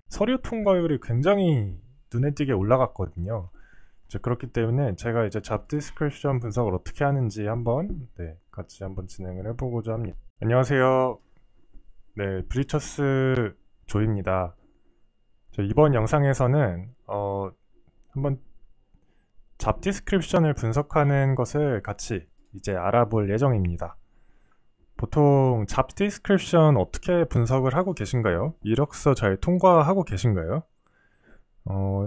서류 통과율이 굉장히 눈에 띄게 올라갔거든요. 이제 그렇기 때문에 제가 이제 잡 디스크립션 분석을 어떻게 하는지 한번 같이 한번 진행을 해보고자 합니다. 안녕하세요. 네, 브리처스 조입니다. 이번 영상에서는 한번 잡 디스크립션을 분석하는 것을 같이 이제 알아볼 예정입니다. 보통 잡 디스크립션 어떻게 분석을 하고 계신가요? 이력서 잘 통과하고 계신가요?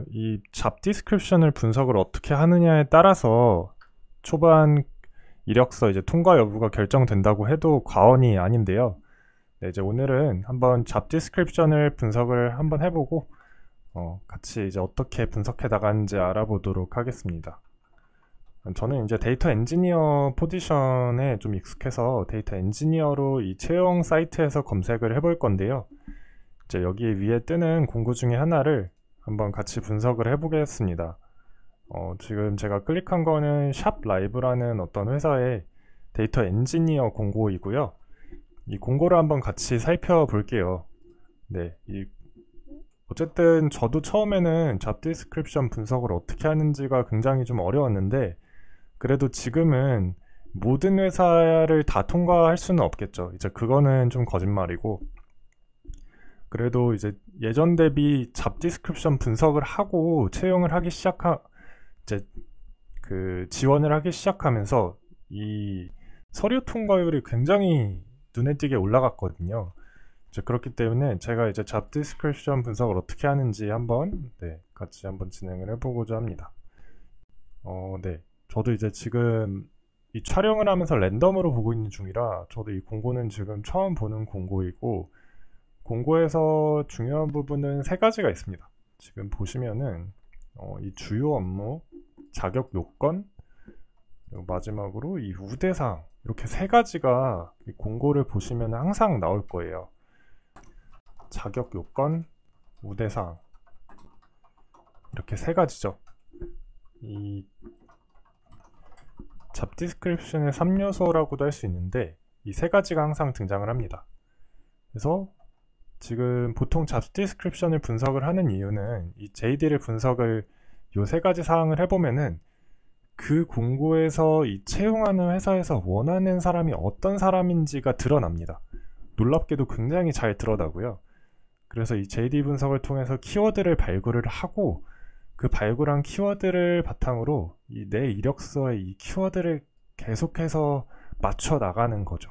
이 잡 디스크립션을 분석을 어떻게 하느냐에 따라서 초반 이력서 이제 통과 여부가 결정된다고 해도 과언이 아닌데요. 네, 이제 오늘은 한번 잡 디스크립션을 분석을 한번 해보고 같이 이제 어떻게 분석해 나가는지 알아보도록 하겠습니다. 저는 이제 데이터 엔지니어 포지션에 좀 익숙해서 데이터 엔지니어로 이 채용 사이트에서 검색을 해볼 건데요. 이제 여기 위에 뜨는 공고 중에 하나를 한번 같이 분석을 해보겠습니다. 지금 제가 클릭한 거는 샵라이브라는 어떤 회사의 데이터 엔지니어 공고이고요. 이 공고를 한번 같이 살펴볼게요. 네, 어쨌든 저도 처음에는 잡 디스크립션 분석을 어떻게 하는지가 굉장히 좀 어려웠는데 그래도 지금은 모든 회사를 다 통과할 수는 없겠죠. 이제 그거는 좀 거짓말이고 그래도 이제 예전 대비 잡 디스크립션 분석을 하고 채용을 하기 이제 지원을 하기 시작하면서 이 서류 통과율이 굉장히 눈에 띄게 올라갔거든요. 이제 그렇기 때문에 제가 이제 잡 디스크립션 분석을 어떻게 하는지 한번 같이 한번 진행을 해보고자 합니다. 네. 저도 이제 지금 이 촬영을 하면서 랜덤으로 보고 있는 중이라 저도 이 공고는 지금 처음 보는 공고이고 공고에서 중요한 부분은 세 가지가 있습니다. 지금 보시면은 이 주요 업무, 자격 요건, 그리고 마지막으로 이 우대사항 이렇게 세 가지가 이 공고를 보시면 항상 나올 거예요. 자격 요건, 우대사항 이렇게 세 가지죠. 이 잡 디스크립션의 3요소라고도 할 수 있는데 이 세 가지가 항상 등장을 합니다. 그래서 지금 보통 잡 디스크립션을 분석을 하는 이유는 이 JD를 분석을 요 세 가지 사항을 해보면은 그 공고에서 이 채용하는 회사에서 원하는 사람이 어떤 사람인지가 드러납니다. 놀랍게도 굉장히 잘 드러나고요. 그래서 이 JD 분석을 통해서 키워드를 발굴을 하고 그 발굴한 키워드를 바탕으로 내 이력서에 이 키워드를 계속해서 맞춰 나가는 거죠.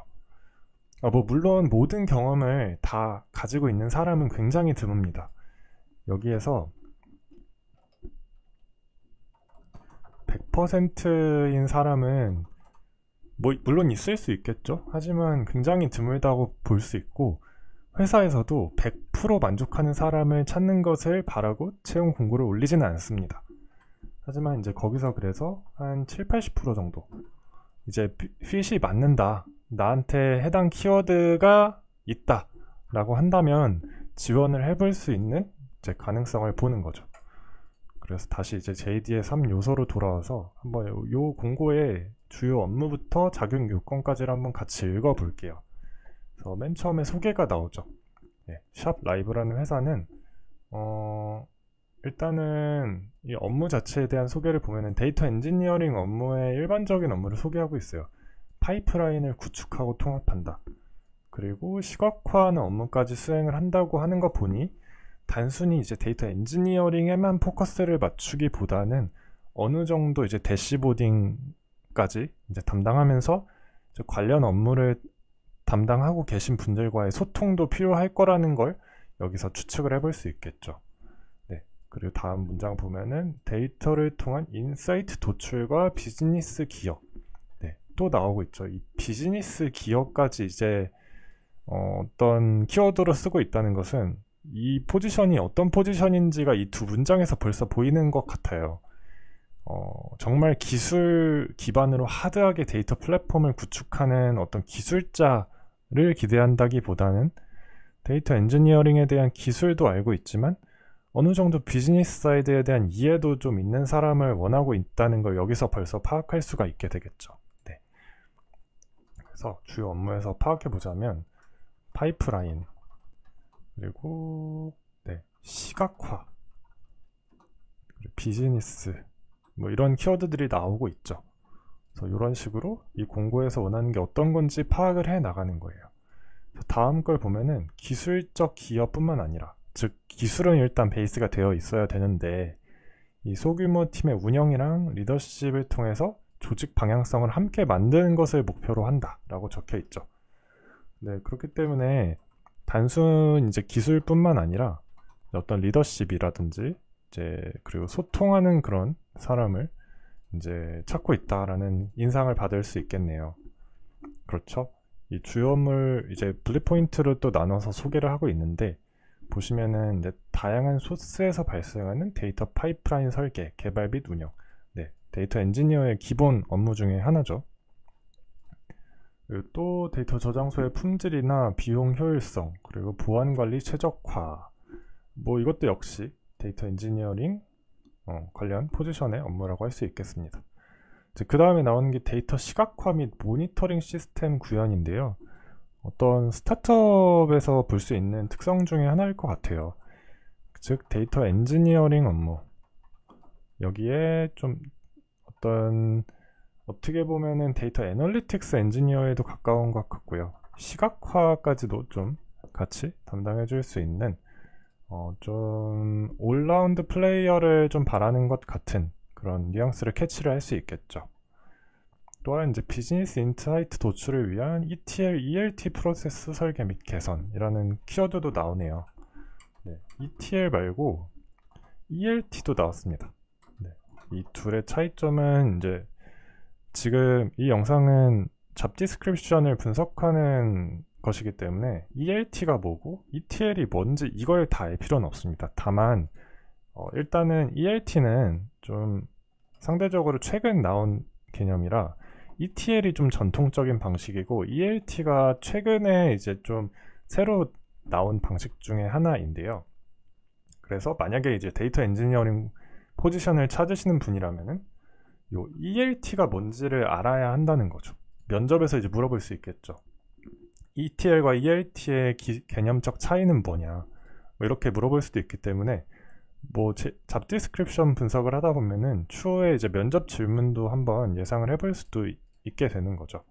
물론 모든 경험을 다 가지고 있는 사람은 굉장히 드뭅니다. 여기에서 100%인 사람은 물론 있을 수 있겠죠. 하지만 굉장히 드물다고 볼 수 있고 회사에서도 100% 만족하는 사람을 찾는 것을 바라고 채용 공고를 올리지는 않습니다. 하지만 이제 거기서 그래서 한 7, 80% 정도 이제 핏이 맞는다, 나한테 해당 키워드가 있다 라고 한다면 지원을 해볼 수 있는 이제 가능성을 보는 거죠. 그래서 다시 이제 JD의 3요소로 돌아와서 한번 요 공고의 주요 업무부터 자격 요건까지를 한번 같이 읽어볼게요. 그래서 맨 처음에 소개가 나오죠. 샵라이브라는 회사는 일단은 이 업무 자체에 대한 소개를 보면은 데이터 엔지니어링 업무의 일반적인 업무를 소개하고 있어요. 파이프라인을 구축하고 통합한다. 그리고 시각화하는 업무까지 수행을 한다고 하는 거 보니 단순히 이제 데이터 엔지니어링에만 포커스를 맞추기보다는 어느 정도 이제 대시보딩까지 이제 담당하면서 이제 관련 업무를 담당하고 계신 분들과의 소통도 필요할 거라는 걸 여기서 추측을 해볼 수 있겠죠. 네. 그리고 다음 문장 보면은 데이터를 통한 인사이트 도출과 비즈니스 기여. 네. 또 나오고 있죠. 이 비즈니스 기여까지 이제 어떤 키워드로 쓰고 있다는 것은 이 포지션이 어떤 포지션인지가 이 두 문장에서 벌써 보이는 것 같아요. 정말 기술 기반으로 하드하게 데이터 플랫폼을 구축하는 어떤 기술자를 기대한다기보다는 데이터 엔지니어링에 대한 기술도 알고 있지만 어느 정도 비즈니스 사이드에 대한 이해도 좀 있는 사람을 원하고 있다는 걸 여기서 벌써 파악할 수가 있게 되겠죠. 네. 그래서 주요 업무에서 파악해 보자면 파이프라인, 그리고 시각화, 비즈니스, 뭐 이런 키워드들이 나오고 있죠. 그래서 이런 식으로 이 공고에서 원하는 게 어떤 건지 파악을 해 나가는 거예요. 다음 걸 보면은 기술적 기여뿐만 아니라, 즉 기술은 일단 베이스가 되어 있어야 되는데 이 소규모 팀의 운영이랑 리더십을 통해서 조직 방향성을 함께 만드는 것을 목표로 한다라고 적혀 있죠. 네, 그렇기 때문에 단순 이제 기술뿐만 아니라 어떤 리더십이라든지 이제 그리고 소통하는 그런 사람을 이제 찾고 있다라는 인상을 받을 수 있겠네요. 그렇죠? 이 주요물 이제 블릿 포인트로 또 나눠서 소개를 하고 있는데, 보시면은 이제 다양한 소스에서 발생하는 데이터 파이프라인 설계, 개발 및 운영. 네, 데이터 엔지니어의 기본 업무 중에 하나죠. 그리고 또 데이터 저장소의 품질이나 비용 효율성, 그리고 보안 관리 최적화. 뭐 이것도 역시 데이터 엔지니어링 관련 포지션의 업무라고 할 수 있겠습니다. 그 다음에 나오는 게 데이터 시각화 및 모니터링 시스템 구현인데요. 어떤 스타트업에서 볼 수 있는 특성 중에 하나일 것 같아요. 즉 데이터 엔지니어링 업무, 여기에 좀 어떤 어떻게 보면은 데이터 애널리틱스 엔지니어에도 가까운 것 같고요. 시각화까지도 좀 같이 담당해 줄 수 있는 좀 올라운드 플레이어를 좀 바라는 것 같은 그런 뉘앙스를 캐치를 할 수 있겠죠. 또한 이제 비즈니스 인사이트 도출을 위한 ETL, ELT 프로세스 설계 및 개선이라는 키워드도 나오네요. 네, ETL 말고 ELT도 나왔습니다. 네, 이 둘의 차이점은 이제 지금 이 영상은 잡 디스크립션을 분석하는 것이기 때문에 ELT가 뭐고 ETL이 뭔지 이걸 다 알 필요는 없습니다. 다만 일단은 ELT는 좀 상대적으로 최근 나온 개념이라 ETL이 좀 전통적인 방식이고 ELT가 최근에 이제 좀 새로 나온 방식 중에 하나인데요. 그래서 만약에 이제 데이터 엔지니어링 포지션을 찾으시는 분이라면은 요 ELT가 뭔지를 알아야 한다는 거죠. 면접에서 이제 물어볼 수 있겠죠. ETL과 ELT의 개념적 차이는 뭐냐, 뭐 이렇게 물어볼 수도 있기 때문에 뭐 잡 디스크립션 분석을 하다 보면은 추후에 이제 면접 질문도 한번 예상을 해볼 수도 있게 되는 거죠.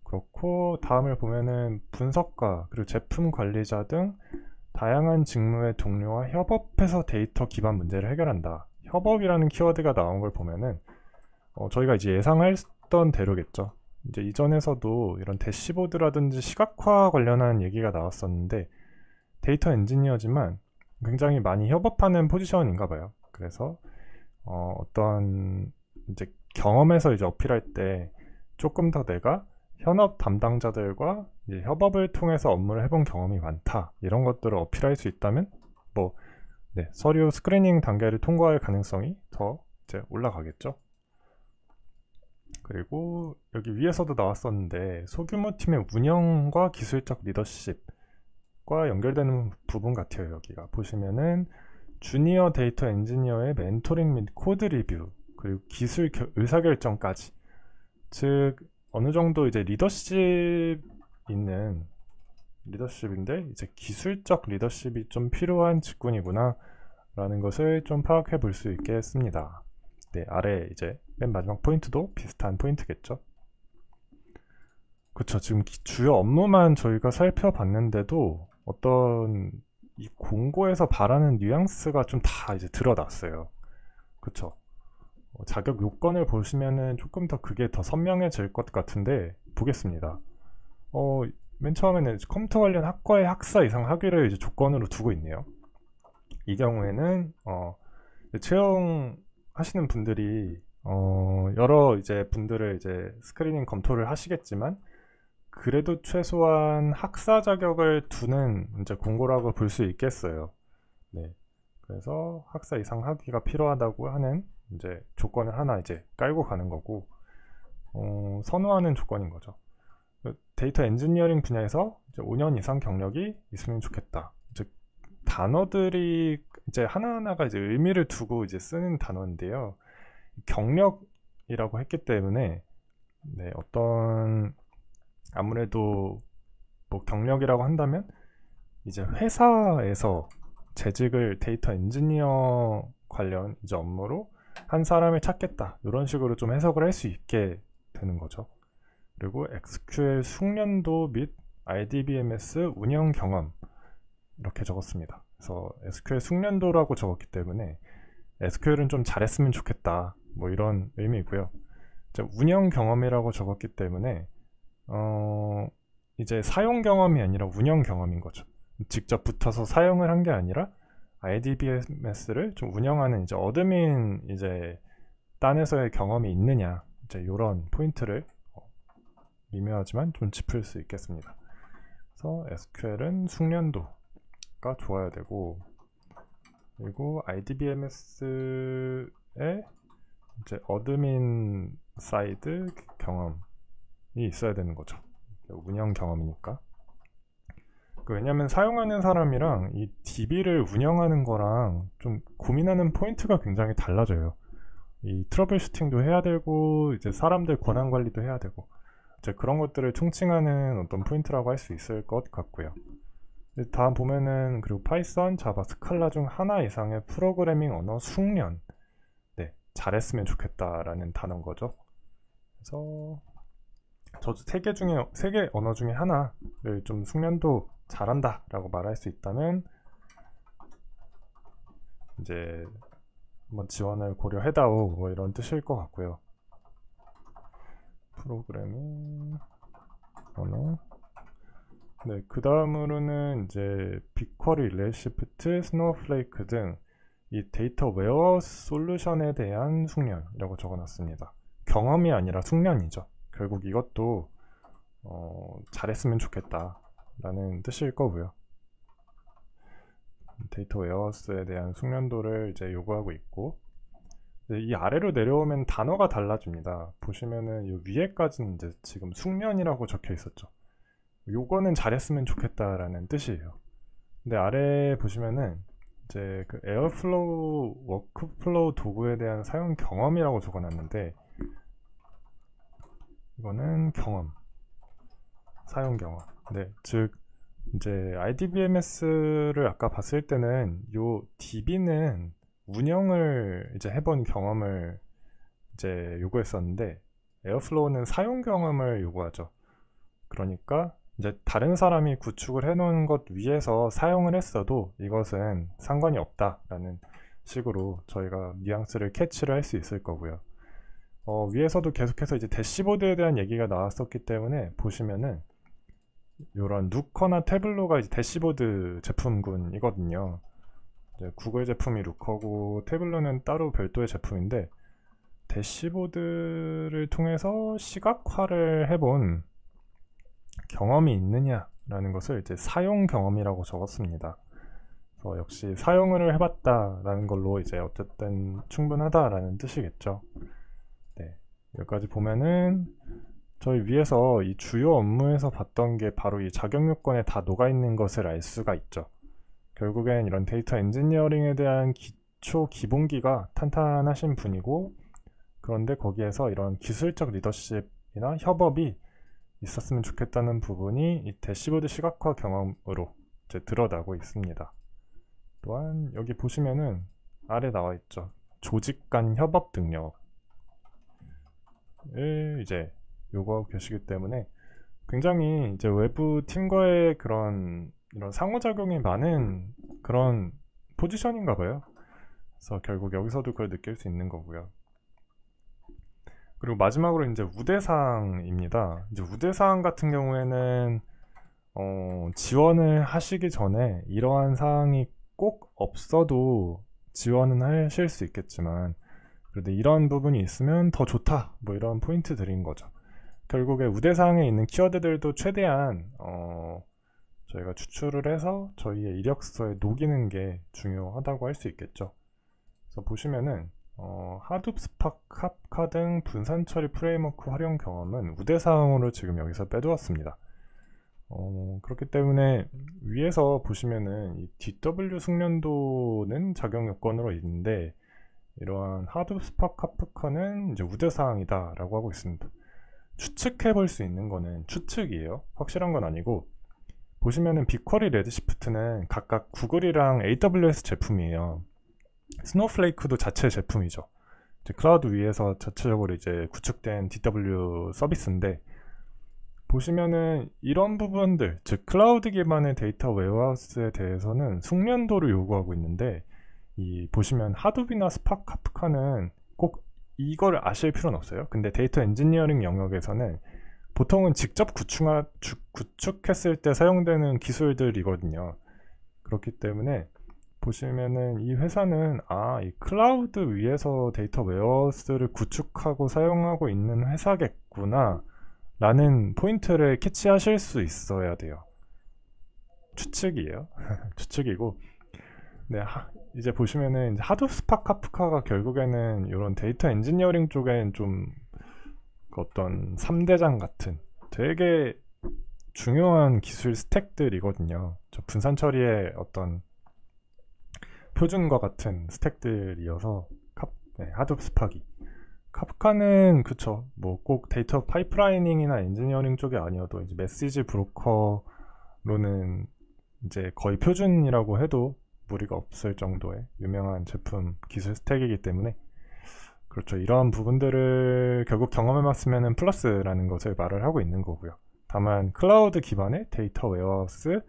그렇고 다음을 보면은 분석가 그리고 제품 관리자 등 다양한 직무의 동료와 협업해서 데이터 기반 문제를 해결한다. 협업이라는 키워드가 나온 걸 보면은 저희가 이제 예상했던 대로겠죠. 이제 이전에서도 이런 대시보드라든지 시각화 관련한 얘기가 나왔었는데 데이터 엔지니어지만 굉장히 많이 협업하는 포지션인가 봐요. 그래서 어떤 이제 경험에서 이제 어필할 때 조금 더 내가 현업 담당자들과 이제 협업을 통해서 업무를 해본 경험이 많다, 이런 것들을 어필할 수 있다면 뭐 네, 서류 스크리닝 단계를 통과할 가능성이 더 이제 올라가겠죠. 그리고 여기 위에서도 나왔었는데 소규모 팀의 운영과 기술적 리더십과 연결되는 부분 같아요. 여기가 보시면은 주니어 데이터 엔지니어의 멘토링 및 코드 리뷰, 그리고 기술 의사결정까지, 즉 어느 정도 이제 리더십 있는 리더십인데 이제 기술적 리더십이 좀 필요한 직군이구나 라는 것을 좀 파악해 볼 수 있겠습니다. 네, 아래 이제 맨 마지막 포인트도 비슷한 포인트겠죠. 그쵸, 지금 주요 업무만 저희가 살펴봤는데도 어떤 이 공고에서 바라는 뉘앙스가 좀 다 이제 드러났어요. 그쵸. 자격 요건을 보시면은 조금 더 그게 더 선명해질 것 같은데, 보겠습니다. 맨 처음에는 컴퓨터 관련 학과의 학사 이상 학위를 이제 조건으로 두고 있네요. 이 경우에는 채용하시는 분들이 여러 이제 분들을 이제 스크리닝 검토를 하시겠지만 그래도 최소한 학사 자격을 두는 이제 공고라고 볼 수 있겠어요. 네. 그래서 학사 이상 학위가 필요하다고 하는 이제 조건을 하나 이제 깔고 가는 거고, 선호하는 조건인 거죠. 데이터 엔지니어링 분야에서 이제 5년 이상 경력이 있으면 좋겠다. 즉 단어들이 이제 하나하나가 이제 의미를 두고 이제 쓰는 단어인데요. 경력이라고 했기 때문에 네, 어떤 아무래도 뭐 경력이라고 한다면 이제 회사에서 재직을 데이터 엔지니어 관련 이제 업무로 한 사람을 찾겠다, 이런 식으로 좀 해석을 할 수 있게 되는 거죠. 그리고 SQL 숙련도 및 RDBMS 운영 경험, 이렇게 적었습니다. 그래서 SQL 숙련도라고 적었기 때문에 SQL은 좀 잘했으면 좋겠다, 뭐 이런 의미고요. 운영 경험이라고 적었기 때문에 이제 사용 경험이 아니라 운영 경험인 거죠. 직접 붙어서 사용을 한 게 아니라 RDBMS를 좀 운영하는 이제 어드민 이제 딴에서의 경험이 있느냐, 이제 이런 포인트를 미묘하지만 좀 짚을 수 있겠습니다. 그래서 SQL은 숙련도가 좋아야 되고, 그리고 RDBMS의 이제 어드민 사이드 경험이 있어야 되는 거죠. 운영 경험이니까. 왜냐면 사용하는 사람이랑 이 DB를 운영하는 거랑 좀 고민하는 포인트가 굉장히 달라져요. 이 트러블 슈팅도 해야 되고, 이제 사람들 권한 관리도 해야 되고, 이제 그런 것들을 총칭하는 어떤 포인트라고 할 수 있을 것 같고요. 다음 보면은, 그리고 파이썬, 자바, 스칼라 중 하나 이상의 프로그래밍 언어 숙련, 네, 잘했으면 좋겠다라는 단어인 거죠. 그래서 저도 세 개 언어 중에 하나를 좀 숙련도 잘한다 라고 말할 수 있다면 이제 한번 지원을 고려해다오, 뭐 이런 뜻일 것 같고요. 프로그래밍 언어. 네, 그 다음으로는 이제 빅쿼리, 레드시프트, 스노우플레이크 등 이 데이터 웨어하우스 솔루션에 대한 숙련이라고 적어놨습니다. 경험이 아니라 숙련이죠. 결국 이것도 잘했으면 좋겠다 라는 뜻일 거고요. 데이터 웨어하우스에 대한 숙련도를 이제 요구하고 있고, 이 아래로 내려오면 단어가 달라집니다. 보시면은 이 위에까지는 이제 지금 숙련이라고 적혀 있었죠. 요거는 잘했으면 좋겠다라는 뜻이에요. 근데 아래 보시면은 이제 그 에어플로우 워크플로우 도구에 대한 사용 경험이라고 적어놨는데, 이거는 경험, 사용 경험. 네, 즉 이제 RDBMS를 아까 봤을 때는 요 DB는 운영을 이제 해본 경험을 이제 요구했었는데, 에어플로우는 사용 경험을 요구하죠. 그러니까 이제 다른 사람이 구축을 해놓은 것 위에서 사용을 했어도 이것은 상관이 없다라는 식으로 저희가 뉘앙스를 캐치를 할 수 있을 거고요. 위에서도 계속해서 이제 대시보드에 대한 얘기가 나왔었기 때문에 보시면은 이런 루커나 태블로가 이제 대시보드 제품군이거든요. 이제 구글 제품이 루커고 태블로는 따로 별도의 제품인데, 대시보드를 통해서 시각화를 해본 경험이 있느냐라는 것을 이제 사용 경험이라고 적었습니다. 그래서 역시 사용을 해봤다라는 걸로 이제 어쨌든 충분하다라는 뜻이겠죠. 네, 여기까지 보면은 저희 위에서 이 주요 업무에서 봤던 게 바로 이 자격 요건에 다 녹아 있는 것을 알 수가 있죠. 결국엔 이런 데이터 엔지니어링에 대한 기초 기본기가 탄탄하신 분이고, 그런데 거기에서 이런 기술적 리더십이나 협업이 있었으면 좋겠다는 부분이 이 대시보드 시각화 경험으로 이제 드러나고 있습니다. 또한 여기 보시면은 아래 나와 있죠. 조직 간 협업 능력을 이제 요구하고 계시기 때문에 굉장히 이제 외부 팀과의 그런 이런 상호작용이 많은 그런 포지션인가 봐요. 그래서 결국 여기서도 그걸 느낄 수 있는 거고요. 그리고 마지막으로 이제 우대사항입니다. 이제 우대사항 같은 경우에는 지원을 하시기 전에 이러한 사항이 꼭 없어도 지원은 하실 수 있겠지만, 그래도 이런 부분이 있으면 더 좋다, 뭐 이런 포인트들인 거죠. 결국에 우대사항에 있는 키워드들도 최대한 저희가 추출을 해서 저희의 이력서에 녹이는 게 중요하다고 할 수 있겠죠. 그래서 보시면은 하둡, 스파크, 카프카 등 분산 처리 프레임워크 활용 경험은 우대사항으로 지금 여기서 빼두었습니다. 그렇기 때문에 위에서 보시면은 이 DW 숙련도는 자격 요건으로 있는데, 이러한 하둡, 스파크, 카프카는 이제 우대사항이다 라고 하고 있습니다. 추측해 볼 수 있는 거는 추측이에요. 확실한 건 아니고, 보시면은 빅쿼리, 레드시프트는 각각 구글이랑 AWS 제품이에요. 스노우플레이크도 자체 제품이죠. 이제 클라우드 위에서 자체적으로 이제 구축된 DW 서비스인데, 보시면은 이런 부분들, 즉 클라우드 기반의 데이터 웨어하우스에 대해서는 숙련도를 요구하고 있는데, 이 보시면 하둡이나 스파크, 카프카는 꼭 이걸 아실 필요는 없어요. 근데 데이터 엔지니어링 영역에서는 보통은 직접 구축했을 때 사용되는 기술들이거든요. 그렇기 때문에 보시면은 이 회사는 이 클라우드 위에서 데이터 웨어하우스를 구축하고 사용하고 있는 회사겠구나 라는 포인트를 캐치하실 수 있어야 돼요. 추측이에요. 추측이고, 네, 이제 보시면은 이제 하둡, 스파크, 카프카가 결국에는 이런 데이터 엔지니어링 쪽엔 좀 어떤 3대장 같은 되게 중요한 기술 스택들이거든요. 저 분산 처리의 어떤 표준과 같은 스택들이어서 하둡, 스파기. 카프카는 그쵸, 뭐 꼭 데이터 파이프라이닝이나 엔지니어링 쪽이 아니어도 이제 메시지 브로커로는 이제 거의 표준이라고 해도 무리가 없을 정도의 유명한 제품 기술 스택이기 때문에, 그렇죠, 이러한 부분들을 결국 경험해봤으면 플러스라는 것을 말을 하고 있는 거고요. 다만 클라우드 기반의 데이터 웨어하우스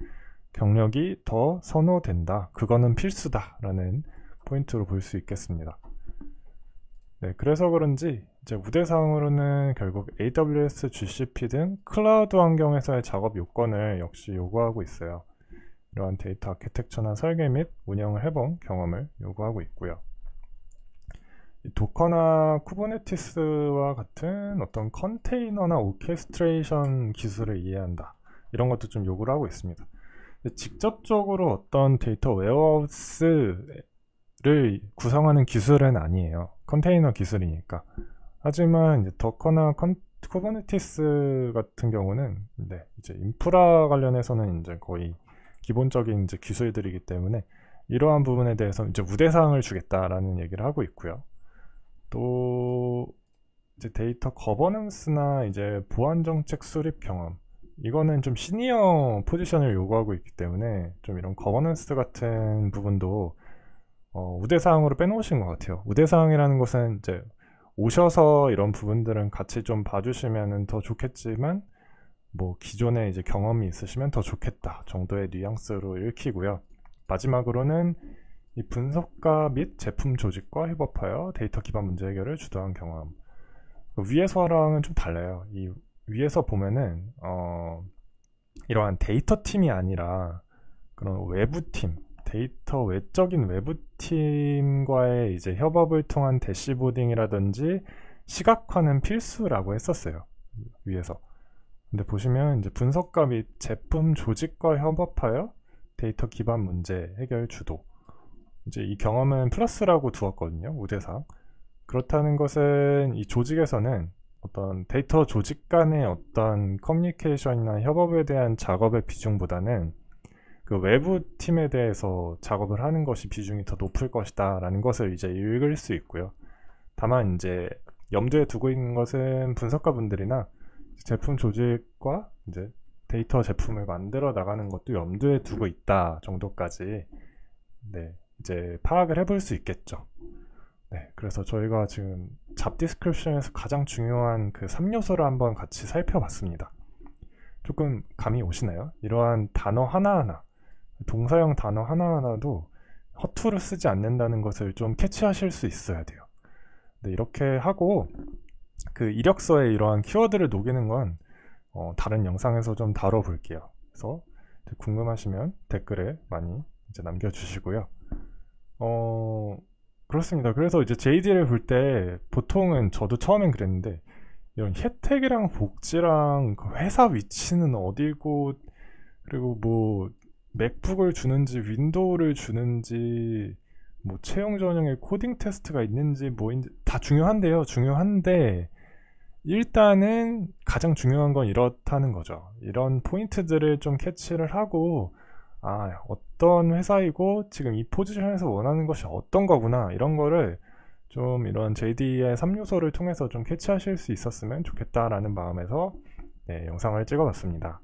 경력이 더 선호된다, 그거는 필수다 라는 포인트로 볼 수 있겠습니다. 네, 그래서 그런지 이제 우대사항으로는 결국 AWS, GCP 등 클라우드 환경에서의 작업 요건을 역시 요구하고 있어요. 이러한 데이터 아키텍처나 설계 및 운영을 해본 경험을 요구하고 있고요. 도커나 쿠버네티스와 같은 어떤 컨테이너나 오케스트레이션 기술을 이해한다, 이런 것도 좀 요구를 하고 있습니다. 직접적으로 어떤 데이터 웨어하우스를 구성하는 기술은 아니에요. 컨테이너 기술이니까. 하지만 이제 더커나 쿠버네티스 같은 경우는 이제 인프라 관련해서는 이제 거의 기본적인 이제 기술들이기 때문에 이러한 부분에 대해서 이제 우대사항을 주겠다라는 얘기를 하고 있고요. 또 이제 데이터 거버넌스나 이제 보안 정책 수립 경험, 이거는 좀 시니어 포지션을 요구하고 있기 때문에 좀 이런 거버넌스 같은 부분도 우대사항으로 빼놓으신 것 같아요. 우대사항이라는 것은 이제 오셔서 이런 부분들은 같이 좀 봐주시면 더 좋겠지만, 뭐 기존에 이제 경험이 있으시면 더 좋겠다 정도의 뉘앙스로 읽히고요. 마지막으로는 이 분석가 및 제품 조직과 협업하여 데이터 기반 문제 해결을 주도한 경험. 위에서랑은 좀 달라요. 이 위에서 보면은 이러한 데이터 팀이 아니라 그런 외부 팀, 데이터 외적인 외부 팀과의 이제 협업을 통한 대시보딩이라든지 시각화는 필수라고 했었어요, 위에서. 근데 보시면 이제 분석가 및 제품 조직과 협업하여 데이터 기반 문제 해결 주도, 이제 이 경험은 플러스라고 두었거든요, 우대상. 그렇다는 것은 이 조직에서는 어떤 데이터 조직 간의 어떤 커뮤니케이션이나 협업에 대한 작업의 비중보다는 그 외부 팀에 대해서 작업을 하는 것이 비중이 더 높을 것이다 라는 것을 이제 읽을 수 있고요. 다만 이제 염두에 두고 있는 것은 분석가 분들이나 제품 조직과 이제 데이터 제품을 만들어 나가는 것도 염두에 두고 있다 정도까지 이제 파악을 해볼 수 있겠죠. 그래서 저희가 지금 잡 디스크립션에서 가장 중요한 그 3요소를 한번 같이 살펴봤습니다. 조금 감이 오시나요? 이러한 단어 하나하나, 동사형 단어 하나하나도 허투루 쓰지 않는다는 것을 좀 캐치하실 수 있어야 돼요. 이렇게 하고 그 이력서에 이러한 키워드를 녹이는 건 다른 영상에서 좀 다뤄볼게요. 그래서 궁금하시면 댓글에 많이 이제 남겨주시고요. 그렇습니다. 그래서 이제 JD를 볼 때 보통은 저도 처음엔 그랬는데, 이런 혜택이랑 복지랑 그 회사 위치는 어디고, 그리고 뭐 맥북을 주는지 윈도우를 주는지, 뭐 채용 전형에 코딩 테스트가 있는지 뭐인지 다 중요한데요. 중요한데 일단은 가장 중요한 건 이렇다는 거죠. 이런 포인트들을 좀 캐치를 하고, 어떤 회사이고 지금 이 포지션에서 원하는 것이 어떤 거구나, 이런 거를 좀 이런 JD의 3요소를 통해서 좀 캐치하실 수 있었으면 좋겠다라는 마음에서 영상을 찍어봤습니다.